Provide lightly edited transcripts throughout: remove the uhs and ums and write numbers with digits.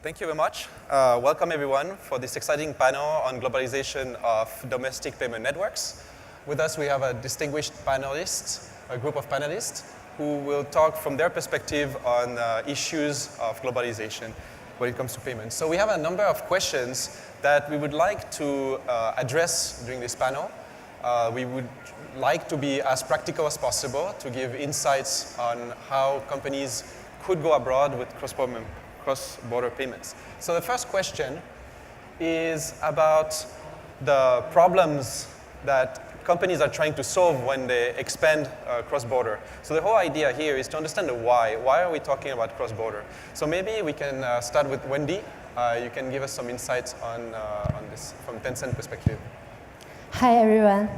Thank you very much. Welcome everyone for this exciting panel on globalization of domestic payment networks. With us we have a distinguished panelist, a group of panelists who will talk from their perspective on issues of globalization when it comes to payments. So we have a number of questions that we would like to address during this panel. We would like to be as practical as possible to give insights on how companies could go abroad with cross-border payments. So the first question is about the problems that companies are trying to solve when they expand cross-border. So the whole idea here is to understand the why. Why are we talking about cross-border? So maybe we can start with Wendy. You can give us some insights on this from Tencent perspective. Hi, everyone.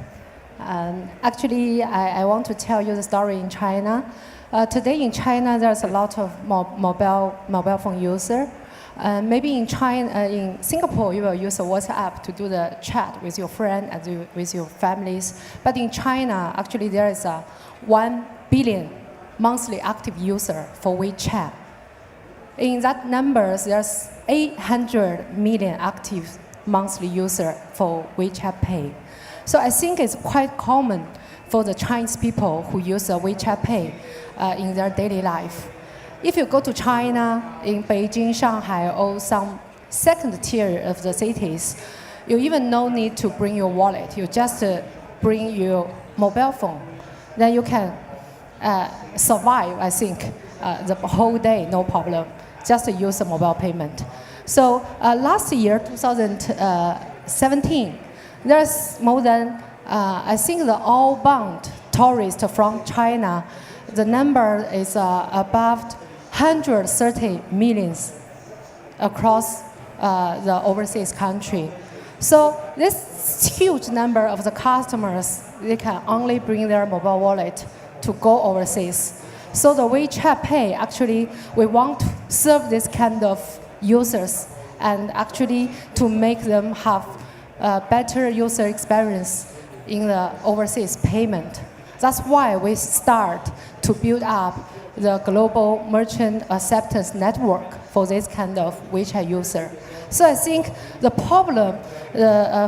Actually, I want to tell you the story in China. Today in China, there's a lot of mobile phone user. Maybe in Singapore, you will use a WhatsApp to do the chat with your friend and with your families. But in China, actually, there is a 1 billion monthly active user for WeChat. In that numbers, there's 800 million active monthly user for WeChat Pay. So I think it's quite common for the Chinese people who use WeChat Pay in their daily life. If you go to China, in Beijing, Shanghai, or some second tier of the cities, you even no need to bring your wallet. You just bring your mobile phone. Then you can survive, I think, the whole day, no problem. Just use a mobile payment. So last year, 2017, there's more than, I think, the all-bound tourists from China, the number is above 130 million across the overseas country. So this huge number of the customers, they can only bring their mobile wallet to go overseas. So the WeChat Pay, actually, we want to serve this kind of users and actually to make them have a better user experience in the overseas payment. That's why we start to build up the global merchant acceptance network for this kind of WeChat user. So I think the problem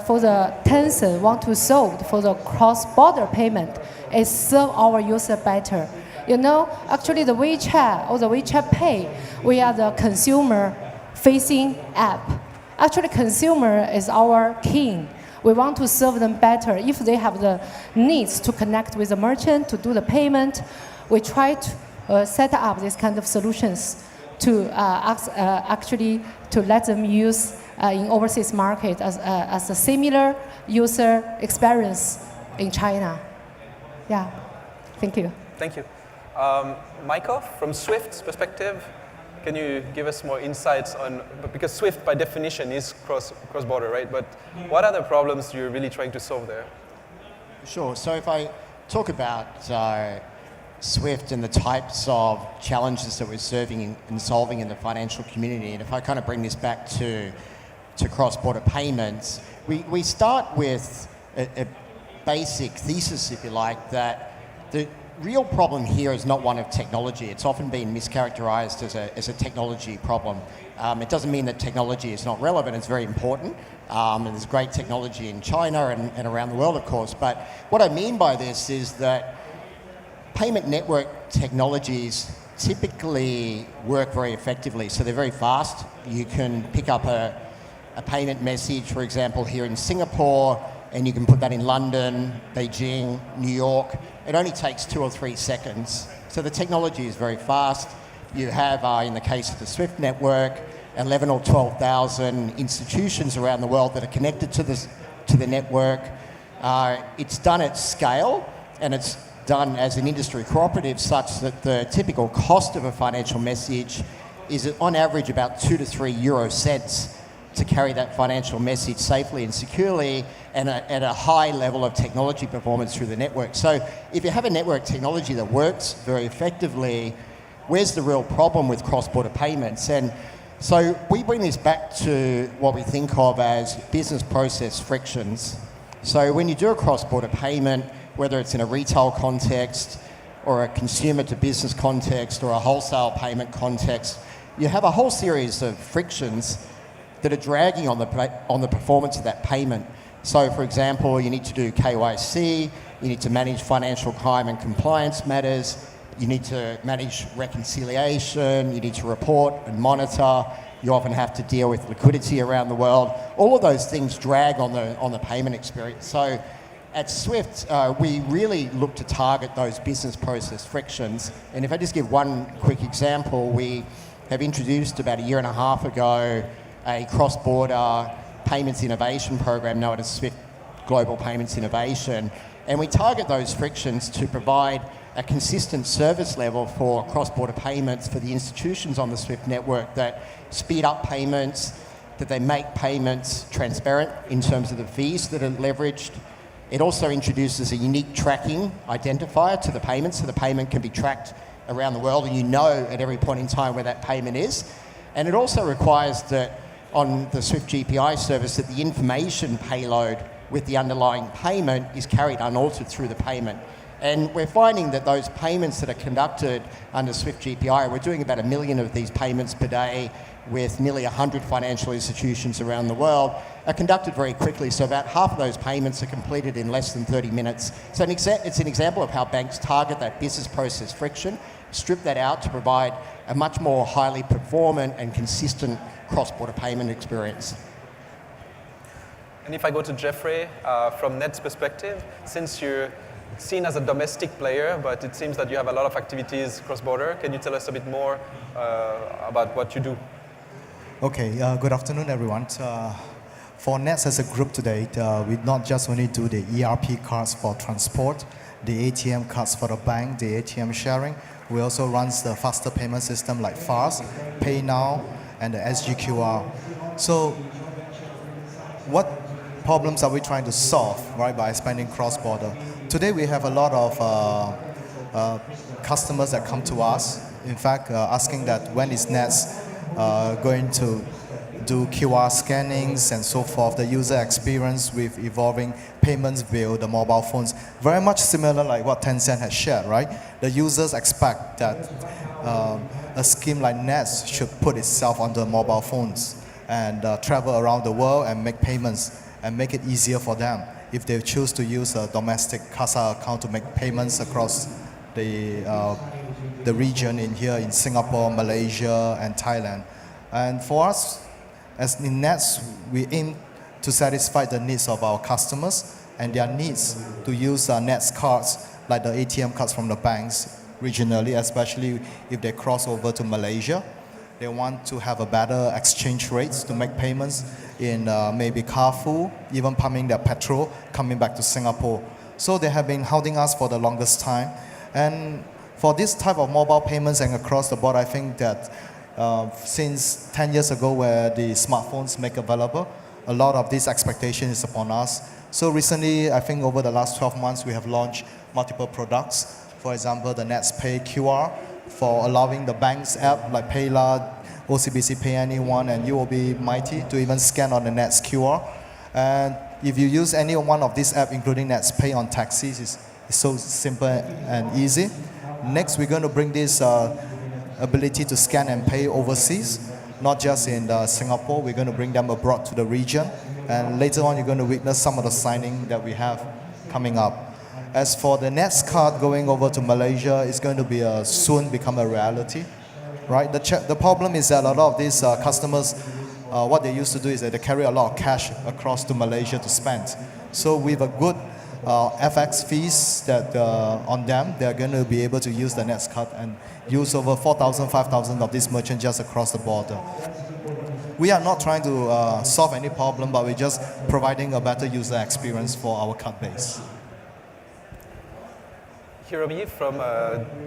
for the Tencent want to solve for the cross-border payment is serve our user better. You know, actually the WeChat or the WeChat Pay, we are the consumer-facing app. Actually, consumer is our king. We want to serve them better. If they have the needs to connect with the merchant, to do the payment, we try to set up this kind of solutions to actually to let them use in overseas market as a similar user experience in China. Yeah, thank you. Thank you. Michael, from Swift's perspective, can you give us more insights on, because Swift by definition is cross-border, right? But what are the problems you're really trying to solve there? Sure, so if I talk about Swift and the types of challenges that we're serving and solving in the financial community, and if I kind of bring this back to cross-border payments, we start with a basic thesis, if you like, that the real problem here is not one of technology. It's often been mischaracterized as a technology problem. It doesn't mean that technology is not relevant. It's very important. And there's great technology in China and around the world, of course. But what I mean by this is that payment network technologies typically work very effectively. So they're very fast. You can pick up a payment message, for example, here in Singapore, and you can put that in London, Beijing, New York. It only takes 2 or 3 seconds. So the technology is very fast. You have, in the case of the SWIFT network, 11 or 12,000 institutions around the world that are connected to the network. It's done at scale, and it's done as an industry cooperative such that the typical cost of a financial message is on average about 2 to 3 euro cents to carry that financial message safely and securely and at a high level of technology performance through the network. So if you have a network technology that works very effectively, where's the real problem with cross-border payments? And so we bring this back to what we think of as business process frictions. So when you do a cross-border payment, whether it's in a retail context or a consumer to business context or a wholesale payment context, you have a whole series of frictions that are dragging on the performance of that payment. So, for example, you need to do KYC, you need to manage financial crime and compliance matters, you need to manage reconciliation, you need to report and monitor, you often have to deal with liquidity around the world. All of those things drag on the payment experience. So at Swift, we really look to target those business process frictions. And if I just give one quick example, we have introduced about a year and a half ago a cross-border payments innovation program known as Swift Global Payments Innovation. And we target those frictions to provide a consistent service level for cross-border payments for the institutions on the Swift network that speed up payments, that they make payments transparent in terms of the fees that are leveraged. It also introduces a unique tracking identifier to the payment, so the payment can be tracked around the world and you know at every point in time where that payment is. And it also requires that on the Swift GPI service that the information payload with the underlying payment is carried unaltered through the payment. And we're finding that those payments that are conducted under Swift GPI, we're doing about 1 million of these payments per day with nearly 100 financial institutions around the world, are conducted very quickly. So about half of those payments are completed in less than 30 minutes. So it's an example of how banks target that business process friction, strip that out to provide a much more highly performant and consistent cross-border payment experience. And if I go to Jeffrey, from Net's perspective, since you're seen as a domestic player, but it seems that you have a lot of activities cross-border, can you tell us a bit more about what you do? Okay, good afternoon, everyone. For Nets as a group today, we not just only do the ERP cards for transport, the ATM cards for the bank, the ATM sharing. We also run the faster payment system like FAST, Pay Now, and the SGQR. So what problems are we trying to solve, right, by expanding cross-border? Today we have a lot of customers that come to us, in fact, asking that when is Nets going to do QR scannings and so forth, the user experience with evolving payments via the mobile phones. Very much similar like what Tencent has shared, right? The users expect that a scheme like Nets should put itself on the mobile phones and travel around the world and make payments and make it easier for them if they choose to use a domestic CASA account to make payments across the region in Singapore, Malaysia, and Thailand. And for us, as in Nets, we aim to satisfy the needs of our customers and their needs to use Nets cards like the ATM cards from the banks regionally, especially if they cross over to Malaysia. They want to have a better exchange rates to make payments in maybe Carrefour, even pumping their petrol, coming back to Singapore. So they have been hounding us for the longest time. And for this type of mobile payments and across the board, I think that since 10 years ago where the smartphones make available, a lot of this expectation is upon us. So recently, I think over the last 12 months, we have launched multiple products. For example, the Nets Pay QR for allowing the bank's app like PayLah, OCBC Pay Anyone, and UOB Mighty to even scan on the Nets QR. And if you use any one of these apps, including Nets Pay on taxis, it's so simple and easy. Next, we're going to bring this ability to scan and pay overseas, not just in Singapore. We're going to bring them abroad to the region. And later on, you're going to witness some of the signing that we have coming up. As for the Nets card going over to Malaysia, it's going to be soon become a reality, right? The problem is that a lot of these customers, what they used to do is that they carry a lot of cash across to Malaysia to spend. So with a good FX fees that on them, they're going to be able to use the Nets card and use over 4,000, 5,000 of these merchants just across the border. We are not trying to solve any problem, but we're just providing a better user experience for our card base. Hiromi, from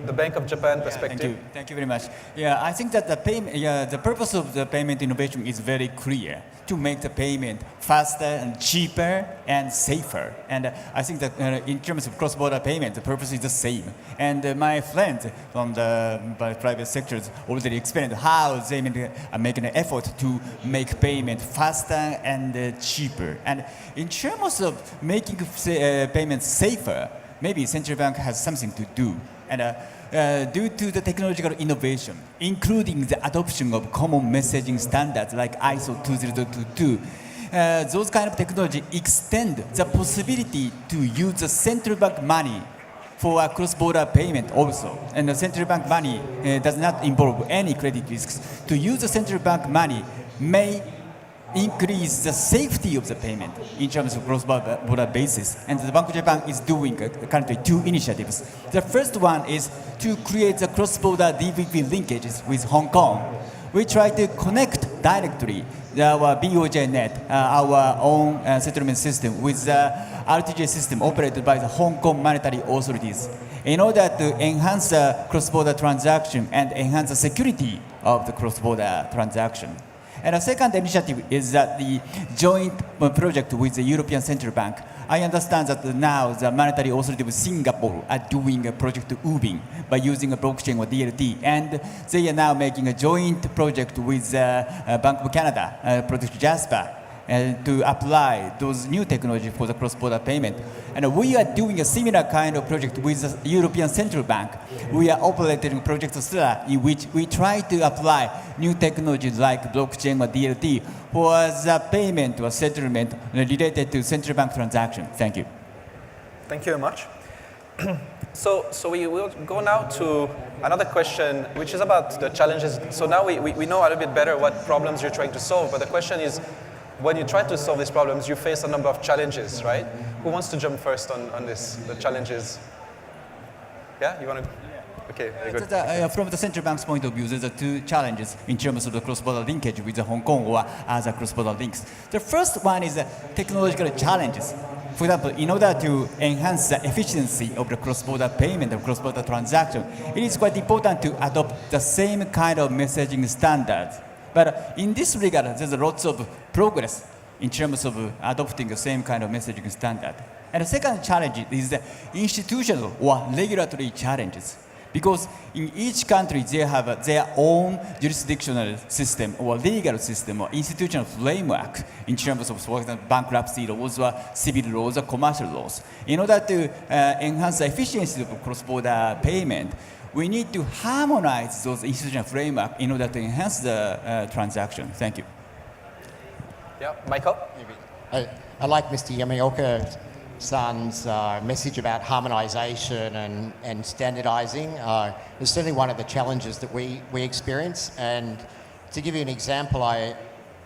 the Bank of Japan perspective. Thank you very much. Yeah, I think that the purpose of the payment innovation is very clear, to make the payment faster and cheaper and safer. And I think that in terms of cross-border payment, the purpose is the same. And my friends from the private sectors already explained how they make an effort to make payment faster and cheaper. And in terms of making payments safer, maybe central bank has something to do. And due to the technological innovation, including the adoption of common messaging standards like ISO 20022, those kind of technology extend the possibility to use the central bank money for a cross-border payment also. And the central bank money does not involve any credit risks. To use the central bank money may increase the safety of the payment in terms of cross-border basis. And the Bank of Japan is doing currently 2 initiatives. The first one is to create the cross-border DVP linkages with Hong Kong. We try to connect directly our BOJ net, our own settlement system, with the RTJ system operated by the Hong Kong monetary authorities in order to enhance the cross-border transaction and enhance the security of the cross-border transaction. And a second initiative is that the joint project with the European Central Bank. I understand that now the monetary authority of Singapore are doing a project UBIN by using a blockchain or DLT, and they are now making a joint project with Bank of Canada, Project Jasper, to apply those new technologies for the cross-border payment. And we are doing a similar kind of project with the European Central Bank. We are operating Project Stella, in which we try to apply new technologies like blockchain or DLT for the payment or settlement related to central bank transaction. Thank you. Thank you very much. So we will go now to another question, which is about the challenges. So now we know a little bit better what problems you're trying to solve, but the question is, when you try to solve these problems, you face a number of challenges, right? Who wants to jump first on this, the challenges? Yeah, you want to? Okay, very good. From the central bank's point of view, there's 2 challenges in terms of the cross-border linkage with the Hong Kong or other cross-border links. The first one is technological challenges. For example, in order to enhance the efficiency of the cross-border payment or cross-border transaction, it is quite important to adopt the same kind of messaging standards. But in this regard, there's lots of progress in terms of adopting the same kind of messaging standard. And the second challenge is the institutional or regulatory challenges. Because in each country, they have their own jurisdictional system or legal system or institutional framework in terms of, for example, bankruptcy laws or civil laws or commercial laws. In order to enhance the efficiency of cross-border payment, we need to harmonize those institutional framework in order to enhance the transaction. Thank you. Yeah, Michael? I like Mr. Yamaoka-san's message about harmonization and standardizing. It's certainly one of the challenges that we experience. And to give you an example, I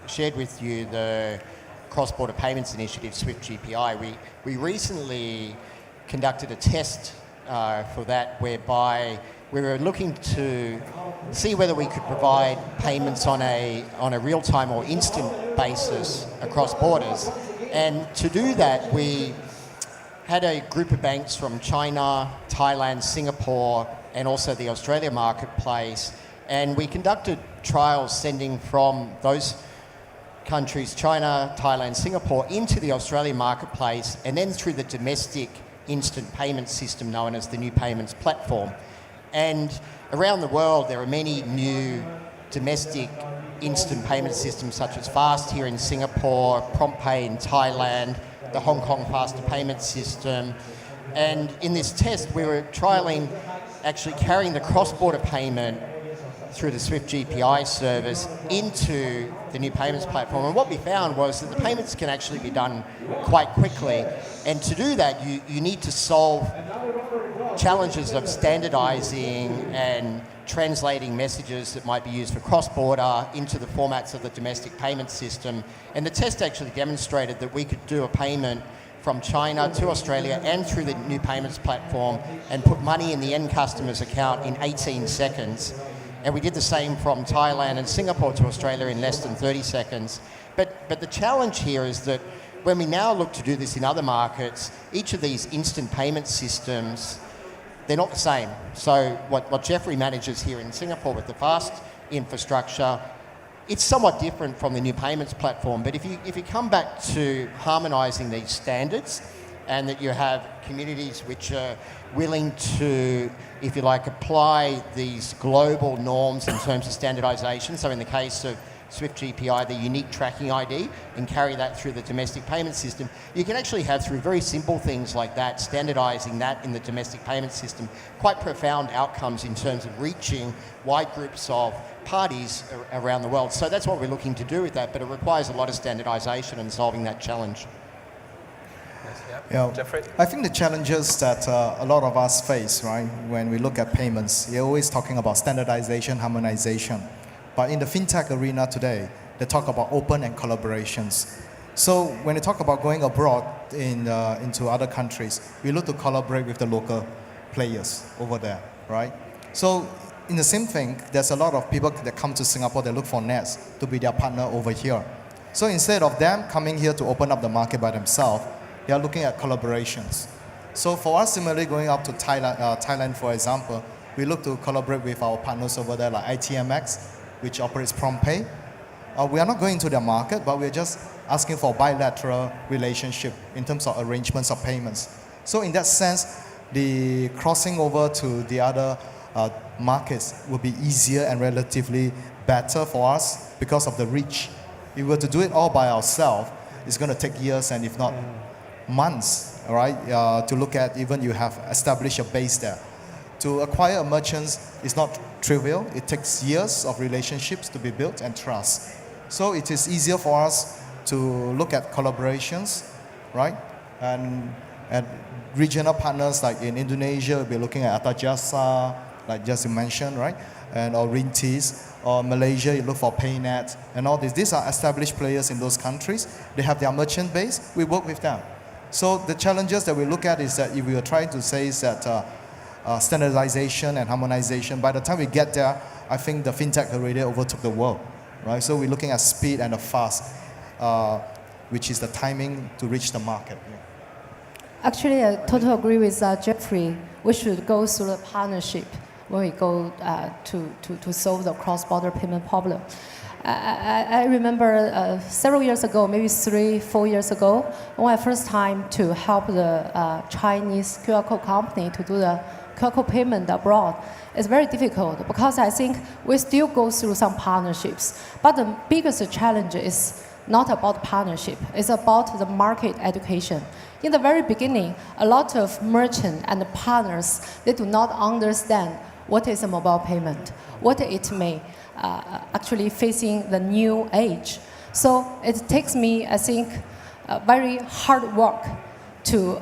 shared with you the Cross-Border Payments Initiative, SWIFT GPI. We recently conducted a test for that, whereby we were looking to see whether we could provide payments on a real-time or instant basis across borders. And to do that, we had a group of banks from China, Thailand, Singapore, and also the Australia marketplace. And we conducted trials sending from those countries, China, Thailand, Singapore, into the Australian marketplace, and then through the domestic instant payment system known as the New Payments Platform. And around the world, there are many new domestic instant payment systems such as Fast here in Singapore, PromptPay in Thailand, the Hong Kong faster payment system. And in this test, we were trialling actually carrying the cross-border payment through the SWIFT GPI service into the New Payments Platform. And what we found was that the payments can actually be done quite quickly. And to do that, you need to solve challenges of standardizing and translating messages that might be used for cross-border into the formats of the domestic payment system. And the test actually demonstrated that we could do a payment from China to Australia and through the New Payments Platform and put money in the end customer's account in 18 seconds. And we did the same from Thailand and Singapore to Australia in less than 30 seconds. But the challenge here is that when we now look to do this in other markets, each of these instant payment systems, they're not the same. So what Jeffrey manages here in Singapore with the fast infrastructure, it's somewhat different from the New Payments Platform. But if you come back to harmonizing these standards, and that you have communities which are willing to, if you like, apply these global norms in terms of standardization. So in the case of SWIFT GPI, the unique tracking ID, and carry that through the domestic payment system, you can actually have, through very simple things like that, standardizing that in the domestic payment system, quite profound outcomes in terms of reaching wide groups of parties around the world. So that's what we're looking to do with that, but it requires a lot of standardization and solving that challenge. Yeah. Jeffrey? I think the challenges that a lot of us face, right, when we look at payments, you're always talking about standardization, harmonization. But in the fintech arena today, they talk about open and collaborations. So when they talk about going abroad into other countries, we look to collaborate with the local players over there, right? So in the same thing, there's a lot of people that come to Singapore, they look for nets to be their partner over here. So instead of them coming here to open up the market by themselves, they are looking at collaborations. So for us, similarly, going up to Thailand, for example, we look to collaborate with our partners over there like ITMX, which operates PromptPay. We are not going to their market, but we're just asking for bilateral relationship in terms of arrangements of payments. So in that sense, the crossing over to the other markets will be easier and relatively better for us because of the reach. If we were to do it all by ourselves, it's going to take years and if not months, all right, to look at even you have established a base there. To acquire merchants is not trivial. It takes years of relationships to be built and trust. So it is easier for us to look at collaborations, right? And regional partners like in Indonesia, we'll be looking at Atajasa, like just you mentioned, right? And or Rintis, or Malaysia, you look for PayNet and all this. These are established players in those countries. They have their merchant base. We work with them. So the challenges that we look at is that if we are trying to say is that standardization and harmonization, by the time we get there, I think the fintech already overtook the world, right? So we're looking at speed and the fast, which is the timing to reach the market. Yeah. Actually, I totally agree with Jeffrey. We should go through the partnership when we go to solve the cross-border payment problem. I remember several years ago, maybe 3-4 years ago, when I first time to help the Chinese QR code company to do the QR code payment abroad. It's very difficult because I think we still go through some partnerships. But the biggest challenge is not about partnership. It's about the market education. In the very beginning, a lot of merchants and partners, they do not understand what is a mobile payment, what it may actually facing the new age. So it takes me, I think, very hard work to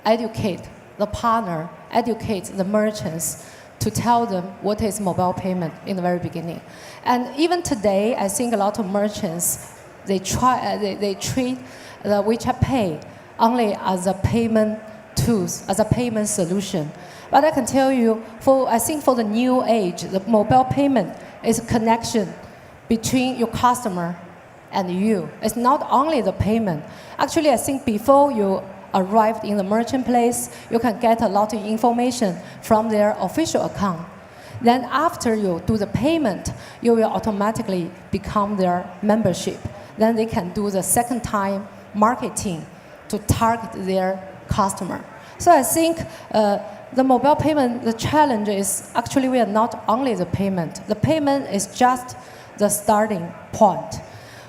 educate the partner, educate the merchants to tell them what is mobile payment in the very beginning. And even today, I think a lot of merchants, they treat the WeChat Pay only as a payment tools, as a payment solution. But I can tell you, I think for the new age, the mobile payment is a connection between your customer and you. It's not only the payment. Actually, I think before you arrived in the merchant place, you can get a lot of information from their official account. Then after you do the payment, you will automatically become their membership. Then they can do the second time marketing to target their customer. So I think the mobile payment, the challenge is actually we are not only the payment. The payment is just the starting point.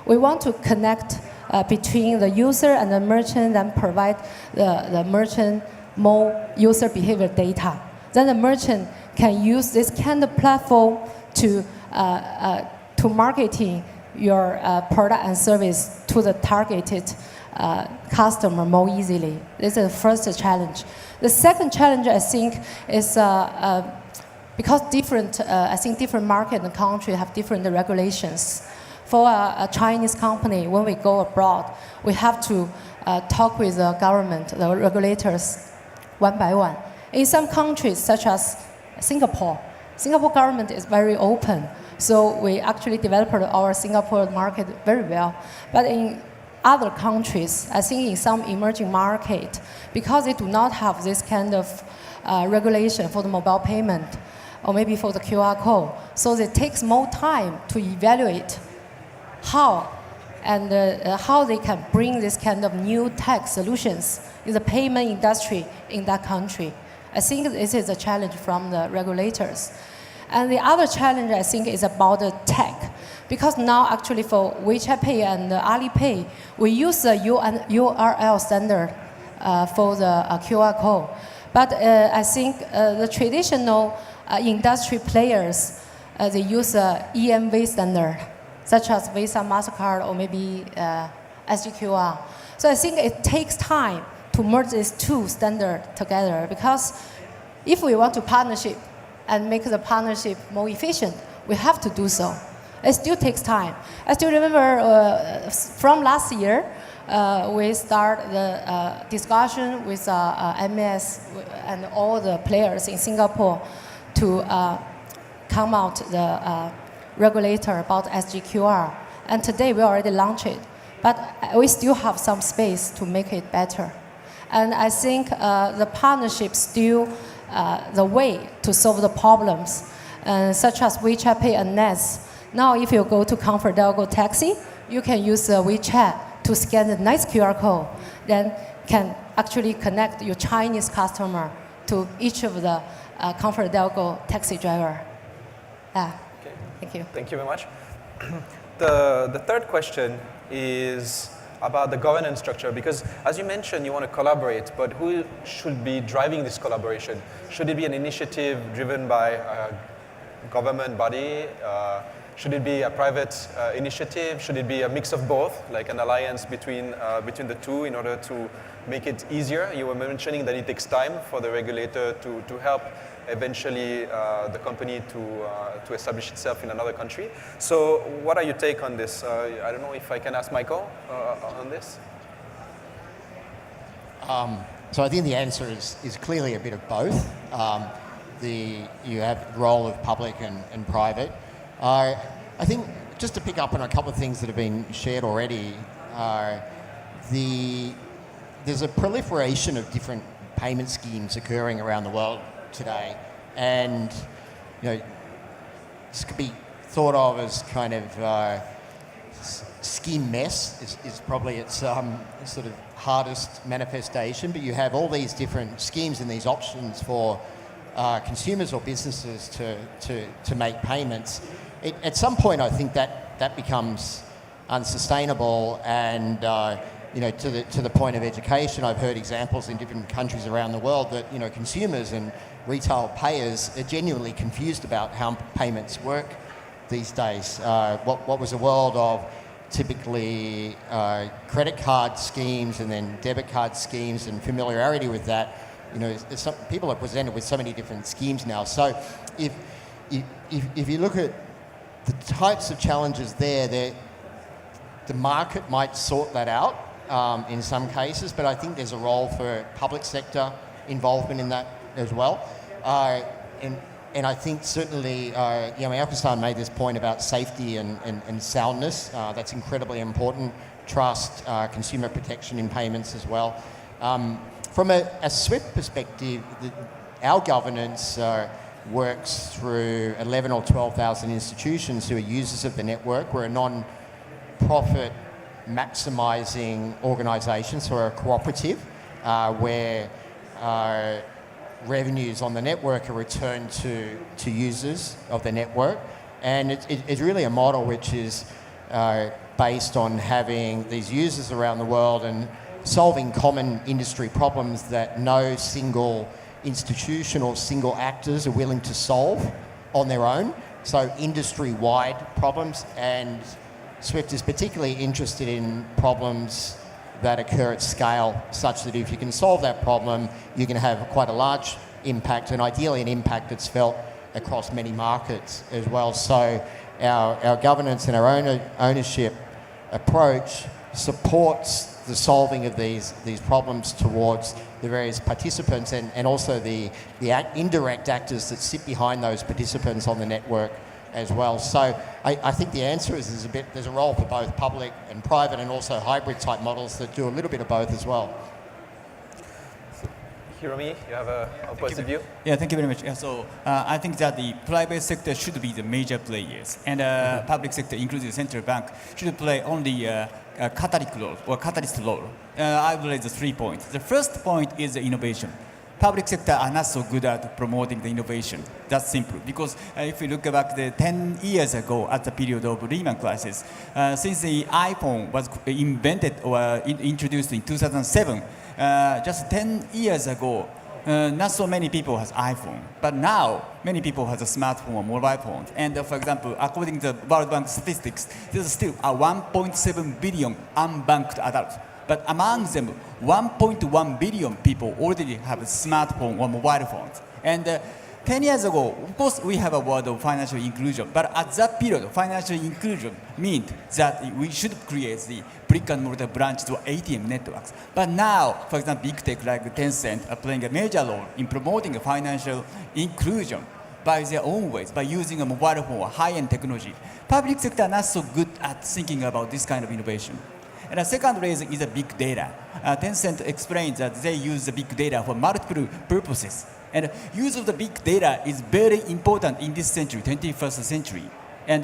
We want to connect between the user and the merchant and provide the merchant more user behavior data. Then the merchant can use this kind of platform to marketing your product and service to the targeted customer more easily. This is the first challenge. The second challenge, I think, is because different market and country have different regulations. For a Chinese company, when we go abroad, we have to talk with the government, the regulators, one by one. In some countries, such as Singapore government is very open. So we actually developed our Singapore market very well. But in other countries, I think in some emerging market, because they do not have this kind of regulation for the mobile payment, or maybe for the QR code, so it takes more time to evaluate how they can bring this kind of new tech solutions in the payment industry in that country. I think this is a challenge from the regulators. And the other challenge, I think, is about the tech. Because now actually for WeChat Pay and Alipay, we use the URL standard for the QR code. But I think the traditional industry players, they use EMV standard, such as Visa, MasterCard, or maybe SGQR. So I think it takes time to merge these two standards together, because if we want to partnership and make the partnership more efficient, we have to do so. It still takes time. I still remember from last year, we start the discussion with MS and all the players in Singapore to come out the regulator about SGQR. And today we already launched it, but we still have some space to make it better. And I think the partnership still the way to solve the problems, such as WeChat Pay and Nets. Now if you go to ComfortDelGro Taxi, you can use WeChat to scan the nice QR code, then can actually connect your Chinese customer to each of the ComfortDelGro taxi driver. Yeah, okay. Thank you. Thank you very much. The third question is about the governance structure, because as you mentioned, you want to collaborate, but who should be driving this collaboration? Should it be an initiative driven by a government body? Should it be a private initiative? Should it be a mix of both, like an alliance between the two in order to make it easier? You were mentioning that it takes time for the regulator to help eventually the company to establish itself in another country. So what are your take on this? I don't know if I can ask Michael on this. So I think the answer is clearly a bit of both. You have the role of public and private. I think just to pick up on a couple of things that have been shared already, there's a proliferation of different payment schemes occurring around the world today, and this could be thought of as kind of scheme mess is probably its sort of hardest manifestation, but you have all these different schemes and these options for consumers or businesses to make payments. At some point, I think that becomes unsustainable, and to the point of education, I've heard examples in different countries around the world that consumers and retail payers are genuinely confused about how payments work these days. What was a world of typically credit card schemes and then debit card schemes and familiarity with that, people are presented with so many different schemes now. So if you look at the types of challenges there, the market might sort that out in some cases, but I think there's a role for public sector involvement in that as well. And I think certainly Yamaoka-san made this point about safety and soundness. That's incredibly important. Trust, consumer protection in payments as well. From a SWIFT perspective, our governance works through 11 or 12,000 institutions who are users of the network. We're a non-profit maximising organisation, so we're a cooperative where revenues on the network are returned to users of the network. And it's really a model which is based on having these users around the world and solving common industry problems that no single institution or single actors are willing to solve on their own. So industry-wide problems, and SWIFT is particularly interested in problems that occur at scale, such that if you can solve that problem, you can have quite a large impact, and ideally an impact that's felt across many markets as well. So our governance and our ownership approach supports the solving of these problems towards the various participants and also the indirect actors that sit behind those participants on the network as well. So I think the answer is there's a role for both public and private, and also hybrid type models that do a little bit of both as well. Hiromi, you have a opposite view? Yeah, thank you very much. Yeah, so I think that the private sector should be the major players, and public sector, including the central bank, should play only a catalytic role or catalyst role. I will raise the 3 points. The first point is the innovation. public sector are not so good at promoting the innovation. That's simple. Because if you look back 10 years ago at the period of Lehman crisis, since the iPhone was invented or introduced in 2007, just 10 years ago, not so many people has iPhone, but now many people has a smartphone or mobile phone. And for example, according to the World Bank statistics, there's still 1.7 billion unbanked adults. But among them, 1.1 billion people already have a smartphone or mobile phones. And 10 years ago, of course, we have a word of financial inclusion, but at that period, financial inclusion meant that we should create the brick and mortar branch to ATM networks. But now, for example, big tech like Tencent are playing a major role in promoting financial inclusion by their own ways, by using a mobile phone or high-end technology. Public sector are not so good at thinking about this kind of innovation. And the second reason is the big data. Tencent explains that they use the big data for multiple purposes. And use of the big data is very important in this century, 21st century. And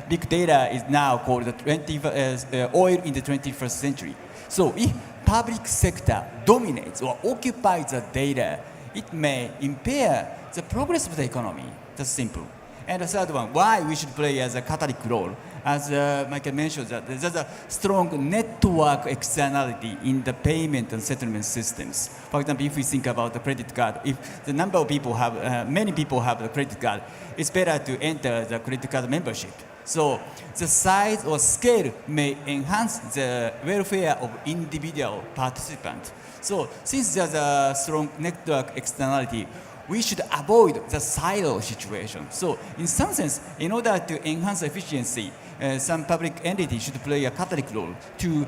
big data is now called the oil in the 21st century. So if public sector dominates or occupies the data, it may impair the progress of the economy. That's simple. And the third one, why we should play as a catalytic role. As Michael mentioned, that there's a strong network externality in the payment and settlement systems. For example, if we think about the credit card, if the number of people have, many people have a credit card, it's better to enter the credit card membership. So the size or scale may enhance the welfare of individual participants. So since there's a strong network externality, we should avoid the silo situation. So in some sense, in order to enhance efficiency, some public entity should play a catalytic role to,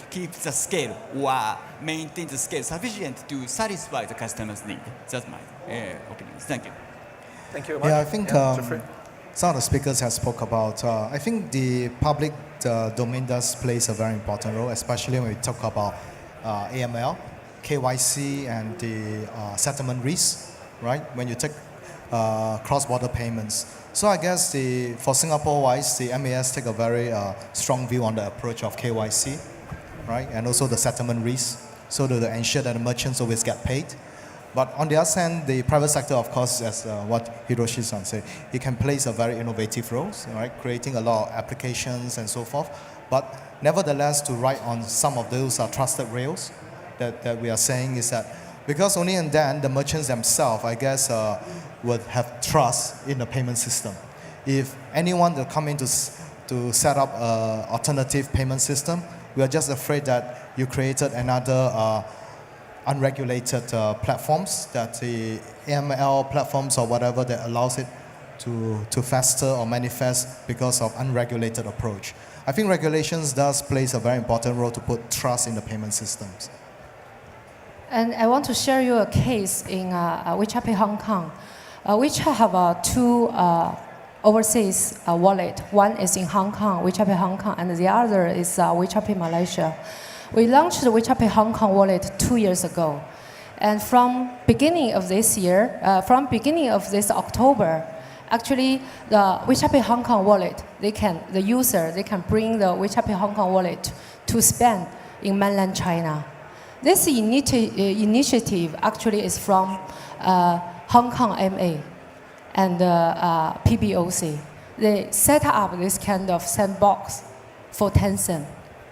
keep the scale or maintain the scale sufficient to satisfy the customer's need. That's my opinion. Thank you. Thank you, Mark. Yeah, I think Jeffrey? some of the speakers have spoke about, I think the public domain does plays a very important role, especially when we talk about AML, KYC, and the settlement risk, right? When you take cross-border payments. So I guess for Singapore-wise, the MAS take a very strong view on the approach of KYC, right? And also the settlement risk, so to ensure that the merchants always get paid. But on the other hand, the private sector, of course, as what Hiroshi-san said, it can play a very innovative role, right? Creating a lot of applications and so forth. But nevertheless, to write on some of those trusted rails that we are saying is that because only in then the merchants themselves, I guess, would have trust in the payment system. If anyone will come in to set up an alternative payment system, we are just afraid that you created another unregulated platforms, that the AML platforms or whatever that allows it to fester or manifest because of unregulated approach. I think regulations does plays a very important role to put trust in the payment systems. And I want to share you a case in WeChat Pay Hong Kong. WeChat have two overseas wallet. One is in Hong Kong, WeChat Pay Hong Kong, and the other is WeChat Pay Malaysia. We launched the WeChat Pay Hong Kong wallet 2 years ago. And from beginning of this year, from beginning of this October, actually the WeChat Pay Hong Kong wallet, the user can bring the WeChat Pay Hong Kong wallet to spend in mainland China. This initiative actually is from Hong Kong MA and PBOC. They set up this kind of sandbox for Tencent,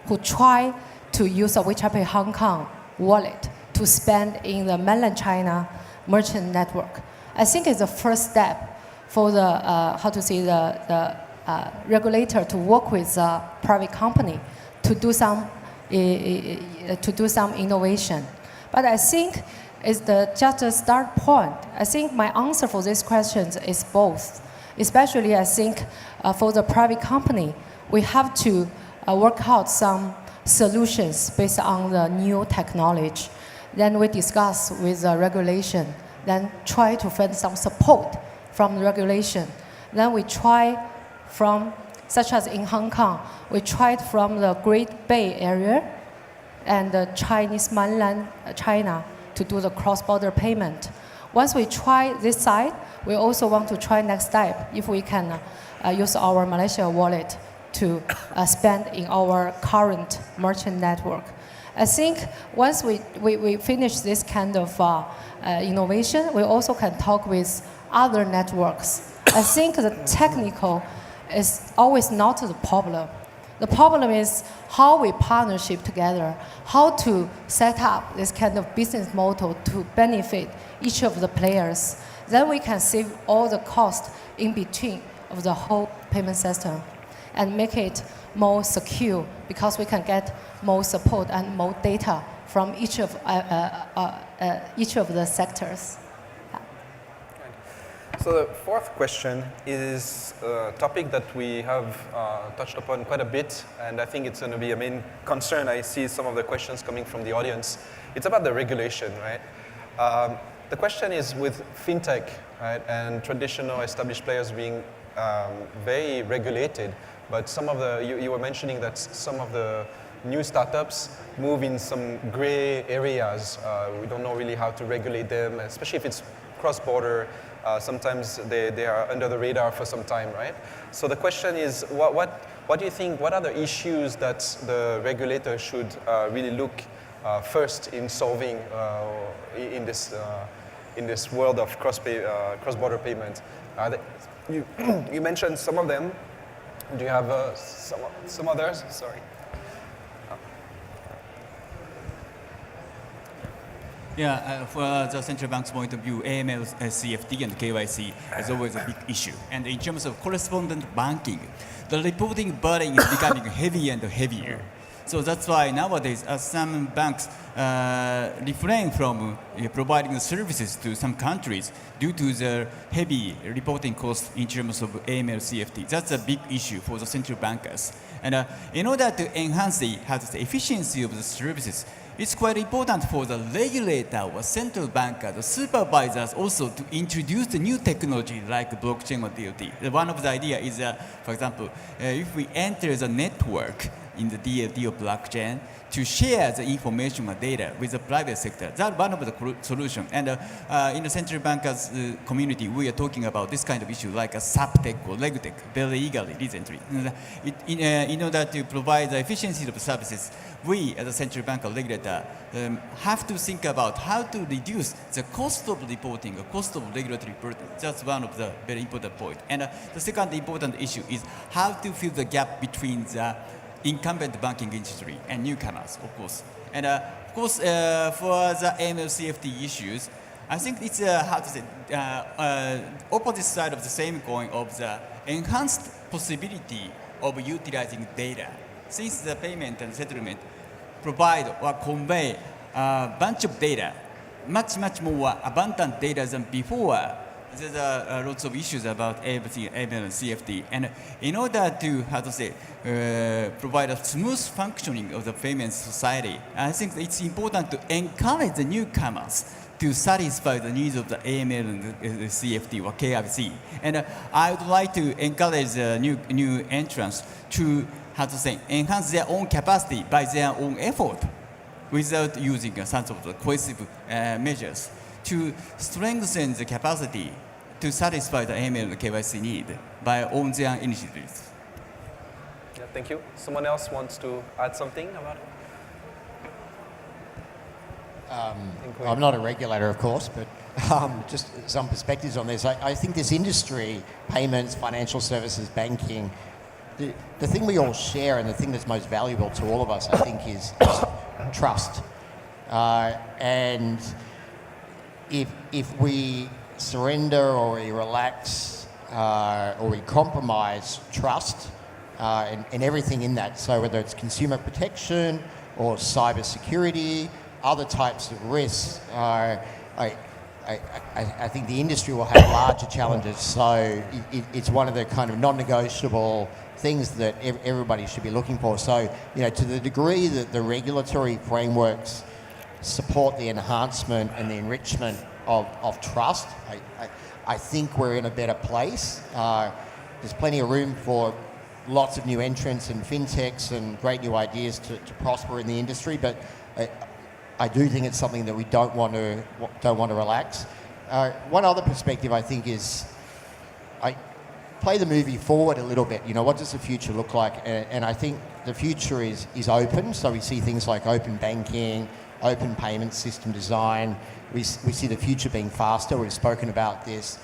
who try to use a WeChat Pay Hong Kong wallet to spend in the mainland China merchant network. I think it's the first step for the regulator to work with a private company to do some innovation. But I think it's just a start point. I think my answer for these questions is both. Especially I think for the private company, we have to work out some solutions based on the new technology. Then we discuss with the regulation, then try to find some support from the regulation. Then we try from, such as in Hong Kong, we tried from the Great Bay Area and the Chinese mainland China to do the cross-border payment. Once we try this side, we also want to try next step, if we can use our Malaysia wallet to spend in our current merchant network. I think once we finish this kind of innovation, we also can talk with other networks. I think the technical is always not the problem. The problem is how we partnership together, how to set up this kind of business model to benefit each of the players. Then we can save all the cost in between of the whole payment system and make it more secure because we can get more support and more data from each of the sectors. So the fourth question is a topic that we have touched upon quite a bit, and I think it's going to be a main concern. I see some of the questions coming from the audience. It's about the regulation, right? The question is with fintech, right, and traditional established players being very regulated, but some of the, you were mentioning that some of the new startups move in some gray areas. We don't know really how to regulate them, especially if it's cross-border. Sometimes they are under the radar for some time, right? So the question is, what do you think, what are the issues that the regulator should really look first in solving in this world of cross-border payment? You mentioned some of them. Do you have some others? Sorry. Yeah, for the central bank's point of view, AML, CFT, and KYC is always a big issue. And in terms of correspondent banking, the reporting burden is becoming heavier and heavier. So that's why nowadays some banks refrain from providing the services to some countries due to the heavy reporting costs in terms of AML, CFT. That's a big issue for the central bankers. And in order to enhance the efficiency of the services, it's quite important for the regulator or central banker, the supervisors also to introduce the new technology like blockchain or DLT. One of the ideas is, for example, if we enter the network in the DLT or blockchain to share the information or data with the private sector. That's one of the solutions. And in the central bankers community, we are talking about this kind of issue like a SAPTEC or RegTech very eagerly recently. In order to provide the efficiency of the services, we as a central bank or regulator have to think about how to reduce the cost of reporting or cost of regulatory burden. That's one of the very important points. And the second important issue is how to fill the gap between the incumbent banking industry and newcomers, of course. And of course, for the AML CFT issues, I think it's how to say opposite side of the same coin of the enhanced possibility of utilizing data. Since the payment and settlement provide or convey a bunch of data, much more abundant data than before, there's lots of issues about AML and CFT. And in order to, how to say, provide a smooth functioning of the payment society, I think it's important to encourage the newcomers to satisfy the needs of the AML and CFT or KYC. And I would like to encourage the new entrants to, how to say, enhance their own capacity by their own effort without using some sort of coercive measures to strengthen the capacity to satisfy the AML and KYC need by own their initiatives. Yeah, thank you. Someone else wants to add something about it? I'm not a regulator, of course, but just some perspectives on this. I think this industry, payments, financial services, banking, the thing we all share and the thing that's most valuable to all of us, I think, is trust. And if we surrender or we relax or we compromise trust and everything in that, so whether it's consumer protection or cyber security, other types of risks, I think the industry will have larger challenges. So it's one of the kind of non-negotiable things that everybody should be looking for. So, to the degree that the regulatory frameworks support the enhancement and the enrichment of trust, I think we're in a better place. There's plenty of room for lots of new entrants and fintechs and great new ideas to prosper in the industry, but I do think it's something that we don't want to relax. One other perspective I think is, I play the movie forward a little bit. What does the future look like? And I think the future is open. So we see things like open banking, open payment system design. We see the future being faster. We've spoken about this.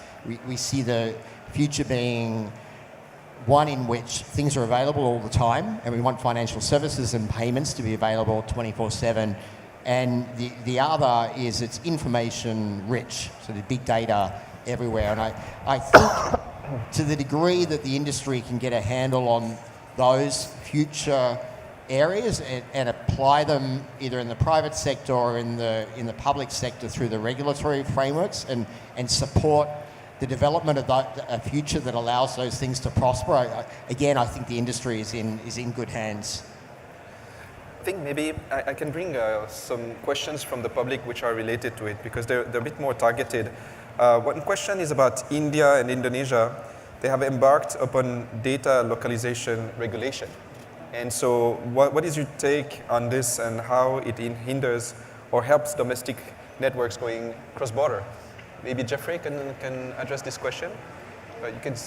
We see the future being one in which things are available all the time, and we want financial services and payments to be available 24/7. And the other is it's information rich, so the big data everywhere. And I think to the degree that the industry can get a handle on those future areas and apply them either in the private sector or in the public sector through the regulatory frameworks and support the development of a future that allows those things to prosper. I think the industry is in good hands. I think maybe I can bring some questions from the public which are related to it because they're a bit more targeted. One question is about India and Indonesia. They have embarked upon data localization regulation. And so what is your take on this and how it hinders or helps domestic networks going cross-border? Maybe Jeffrey can address this question. You can. Do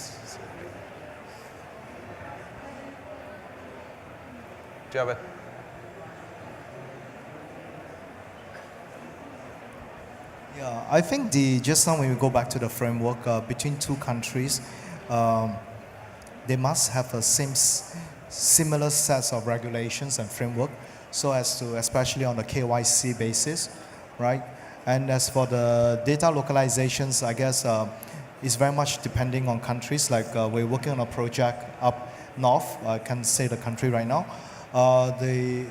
you have it? Yeah, I think just now when we go back to the framework between two countries, they must have a similar sets of regulations and framework, so as to, especially on the KYC basis, right? And as for the data localizations, I guess it's very much depending on countries. Like we're working on a project up north. I can't say the country right now. The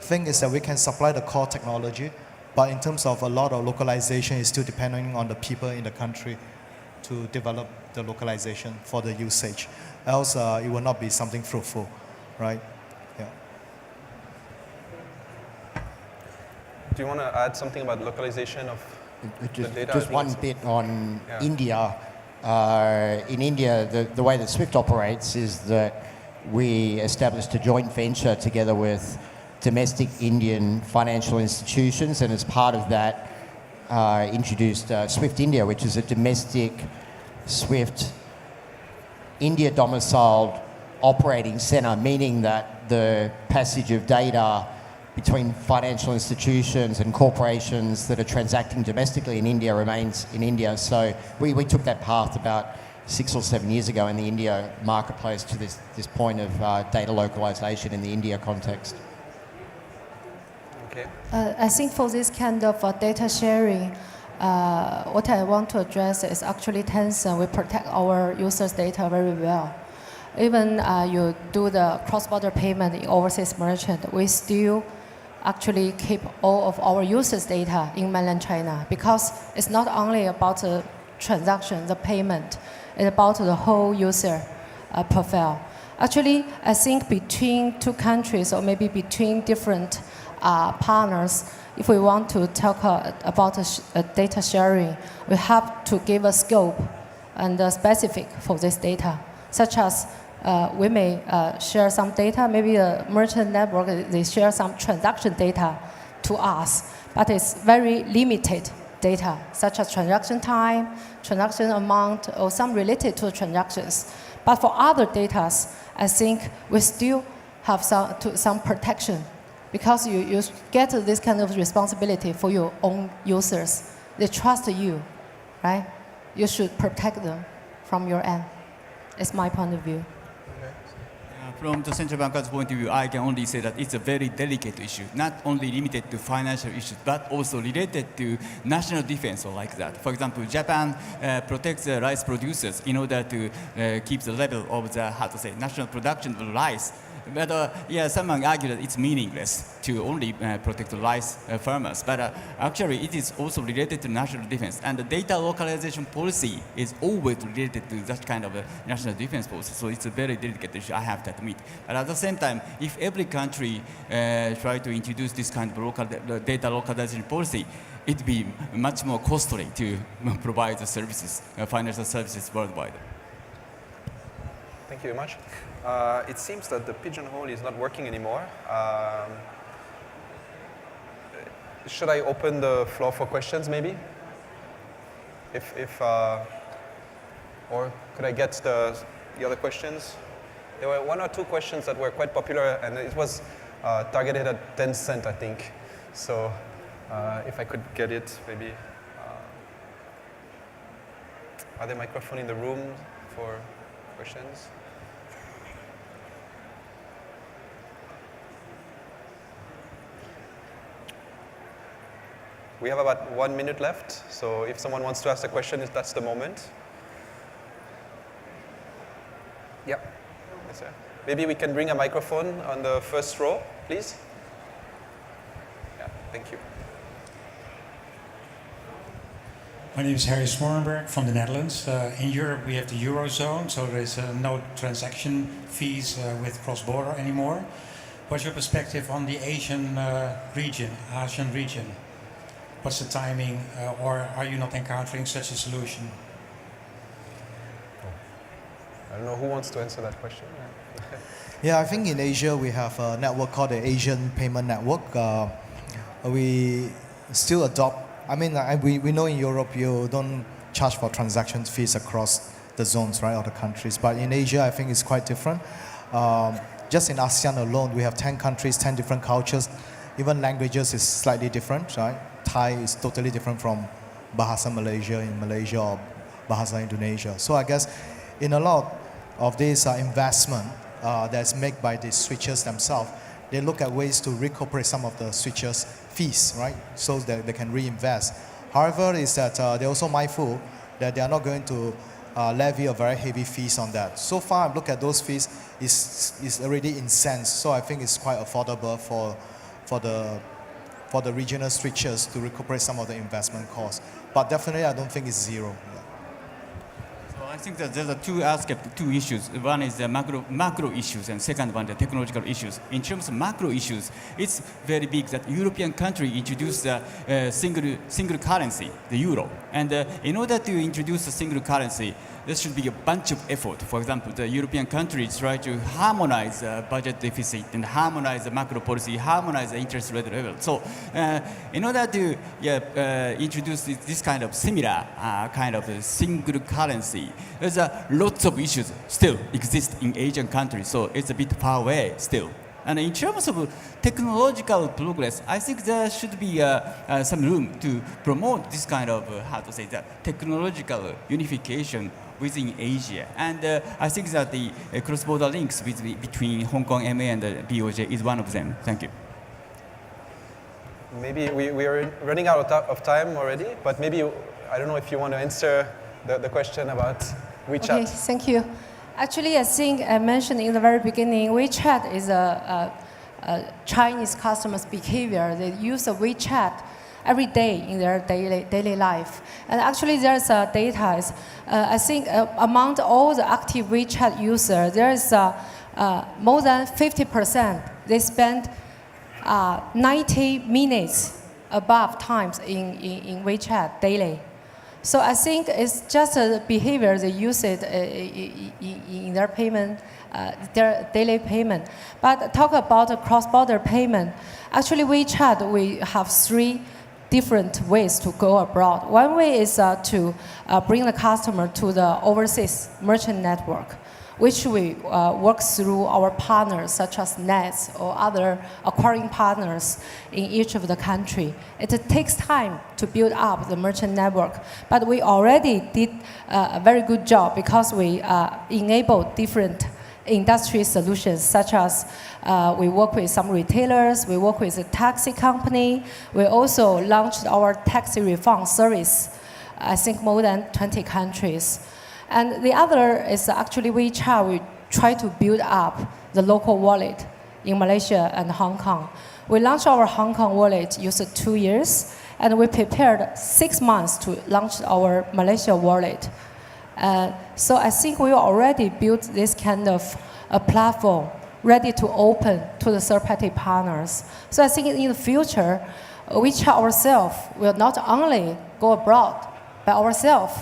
thing is that we can supply the core technology, but in terms of a lot of localization, it's still depending on the people in the country to develop the localization for the usage. Else, it will not be something fruitful, right? Yeah. Do you want to add something about localization of the data? Just one bit on India. In India, the way that SWIFT operates is that we established a joint venture together with domestic Indian financial institutions, and as part of that, introduced SWIFT India, which is a domestic SWIFT India domiciled operating center, meaning that the passage of data between financial institutions and corporations that are transacting domestically in India remains in India. So we took that path about 6 or 7 years ago in the India marketplace to this point of data localization in the India context. Okay. I think for this kind of data sharing, what I want to address is actually Tencent. We protect our users' data very well. Even you do the cross-border payment in overseas merchant, we still actually keep all of our users' data in mainland China, because it's not only about the transaction, the payment, it's about the whole user profile. Actually, I think between two countries or maybe between different partners, if we want to talk about data sharing, we have to give a scope and specific for this data, such as we may share some data, maybe a merchant network, they share some transaction data to us, but it's very limited data, such as transaction time, transaction amount, or some related to transactions. But for other data, I think we still have some protection, because you get this kind of responsibility for your own users. They trust you, right? You should protect them from your end. It's my point of view. From the central banker's point of view, I can only say that it's a very delicate issue, not only limited to financial issues, but also related to national defense or like that. For example, Japan protects the rice producers in order to keep the level of the, national production of rice. But someone argued that it's meaningless to only protect the rice farmers. But actually, it is also related to national defense. And the data localization policy is always related to that kind of a national defense policy. So it's a very delicate issue, I have to admit. But at the same time, if every country try to introduce this kind of data localization policy, it would be much more costly to provide the services, financial services worldwide. Thank you very much. It seems that the pigeonhole is not working anymore. Should I open the floor for questions, maybe? Or could I get the other questions? There were 1 or 2 questions that were quite popular, and it was targeted at Tencent, I think. So If I could get it, maybe. Are there microphones in the room for questions? We have about 1 minute left, so if someone wants to ask a question, that's the moment. Yeah, yes, sir. Maybe we can bring a microphone on the first row, please. Yeah, thank you. My name is Harry Schwarber from the Netherlands. In Europe, we have the Eurozone, so there's no transaction fees with cross-border anymore. What's your perspective on the Asian region? What's the timing, or are you not encountering such a solution? I don't know who wants to answer that question. Yeah, I think in Asia we have a network called the Asian Payment Network. We still adopt, we know in Europe you don't charge for transaction fees across the zones, right, or the countries. But in Asia, I think it's quite different. Just in ASEAN alone, we have 10 countries, 10 different cultures. Even languages is slightly different, right? Thai is totally different from Bahasa Malaysia in Malaysia or Bahasa Indonesia. So I guess in a lot of this investment that's made by the switchers themselves, they look at ways to recuperate some of the switchers' fees, right? So that they can reinvest. However, is that they're also mindful that they are not going to levy a very heavy fees on that. So far, I look at those fees, is already incense. So I think it's quite affordable for the regional switchers to recuperate some of the investment costs. But definitely, I don't think it's zero. So I think that there are two aspects, two issues. One is the macro issues, and second one, the technological issues. In terms of macro issues, it's very big that European country introduced a single currency, the euro. And in order to introduce a single currency, there should be a bunch of effort. For example, the European countries try to harmonize budget deficit and harmonize the macro policy, harmonize the interest rate level. So in order to introduce this kind of similar kind of a single currency, there's lots of issues still exist in Asian countries. So it's a bit far away still. And in terms of technological progress, I think there should be some room to promote this kind of, technological unification within Asia. And I think that the cross-border links between Hong Kong MA and the BOJ is one of them. Thank you. Maybe we are running out of time already, but maybe, I don't know if you want to answer the question about WeChat. Okay, thank you. Actually, I think I mentioned in the very beginning, WeChat is a Chinese customers' behavior. They use a WeChat every day in their daily life. And actually, there's data. I think among all the active WeChat users, there is more than 50%. They spend 90 minutes above times in WeChat daily. So I think it's just a behavior they use it in their payment, their daily payment. But talk about the cross-border payment. Actually, WeChat, we have 3 different ways to go abroad. One way is to bring the customer to the overseas merchant network, which we work through our partners such as Nets or other acquiring partners in each of the country. It takes time to build up the merchant network, but we already did a very good job because we enable different industry solutions, such as we work with some retailers, we work with a taxi company, we also launched our taxi refund service, I think more than 20 countries. And the other is actually WeChat. We try to build up the local wallet in Malaysia and Hong Kong. We launched our Hong Kong wallet, used 2 years, and we prepared 6 months to launch our Malaysia wallet. So I think we already built this kind of a platform ready to open to the third-party partners. So I think in the future, WeChat ourselves will not only go abroad by ourselves,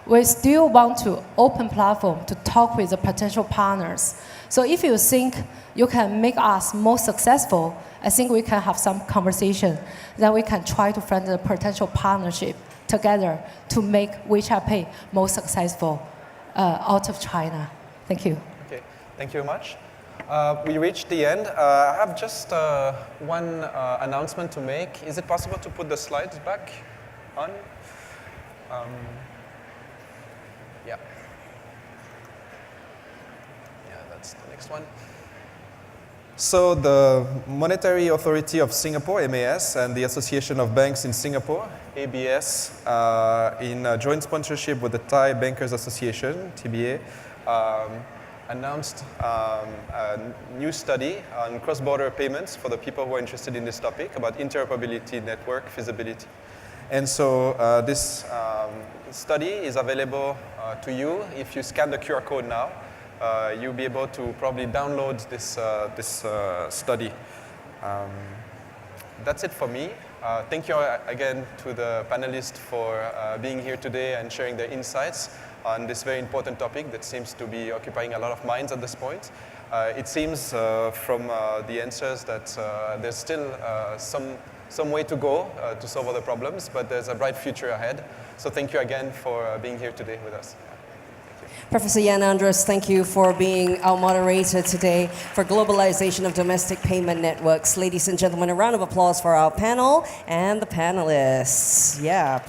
we still want to open platform to talk with the potential partners. So if you think you can make us more successful, I think we can have some conversation. Then we can try to find a potential partnership together to make WeChat Pay more successful out of China. Thank you. Okay, thank you very much. We reached the end. I have just one announcement to make. Is it possible to put the slides back on? Yeah. Yeah, that's the next one. So the Monetary Authority of Singapore, MAS, and the Association of Banks in Singapore, ABS, in joint sponsorship with the Thai Bankers Association, TBA, announced a new study on cross-border payments for the people who are interested in this topic about interoperability, network feasibility. And so this study is available to you if you scan the QR code now. You'll be able to probably download this study. That's it for me. Thank you again to the panelists for being here today and sharing their insights on this very important topic that seems to be occupying a lot of minds at this point. It seems from the answers that there's still some way to go to solve all the problems, but there's a bright future ahead. So thank you again for being here today with us. Professor Jan Ondrus, thank you for being our moderator today for Globalization of Domestic Payment Networks. Ladies and gentlemen, a round of applause for our panel and the panelists. Yeah.